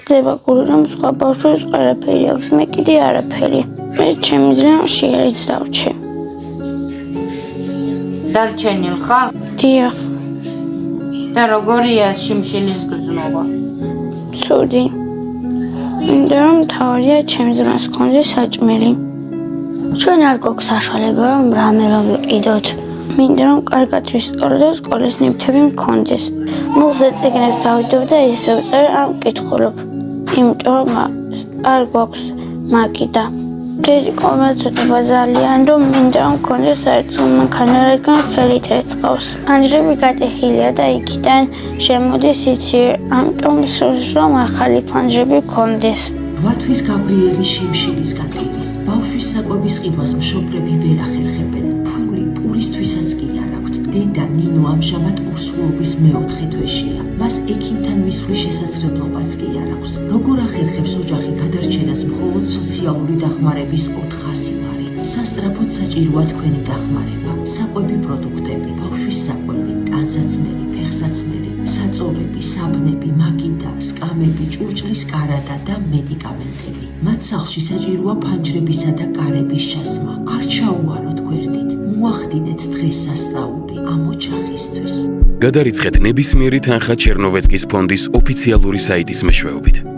ხდება გული, რომ სხვა ბავშვებს ყველაფერი აქვს, მე კიდე არაფერი. მე ჩემი ძნელში არის დავჩე. დარჩენილ ხარ? დიახ. და როგორია შიმშილის გრძნობა? ცუდი. მინდა რომ თავია ჩემს ძმას ჰქონდეს საჭმელი. ჩვენ არ გვაქვს საშუალება რომ რამე რომ ვიყიდოთ. მინდა რომ კარგად ვისწავლო და სკოლის ნივთები მქონდეს. მუხზე წიგნებს დავიდობ და ისევ წერ არ მკითხულობ. იმიტომ რომ არ გვაქვს მაგიდა. დიდი კომერცობა ძალიან რომ მინდა რომ მქონდეს საერთო მანქანა, რადგან ხელით ეწყავს. ფანჯრები გატეხილია და იქიდან შემოდის იცი, ამიტომ სურს რომ ახალი ფანჯრები მქონდეს. 8 თვის გაბრიელი შიმშილის გაკირის. ბავშვის საკვების ყიდვას მშობლები ვერ ახერხებენ. ფული პურისთვისაც კი არ აქვთ. დედა ნინო ამჟამად ურსულობის მეოთხე თვეშია. მას ექიმთან მისვლის შესაძლებლობაც კი არ აქვს. როგორ ახერხებს ოჯახი გადარჩენას მხოლოდ სოციალური დახმარების 400 მარით? სასწრაფოდ საჭიროა თქვენი დახმარება. საკვები პროდუქტები, ბავშვის საკვები, ტანსაცმელი, ფეხსაცმელი, საწოლები, საბნები, მაგიდა, სკამები, ჭურჭლის კარადა და მედიკამენტები. მათ სახლში საჭიროა ფანჯრებისა და კარების ჩასმა. არ ჩაუვაროთ გვერდით. მოახდინეთ დღეს სასწაული ამ ოჯახისთვის. გადარიცხეთ ნებისმიერი თანხა ჩერნოვეცკის ფონდის ოფიციალური საიტის მეშვეობით.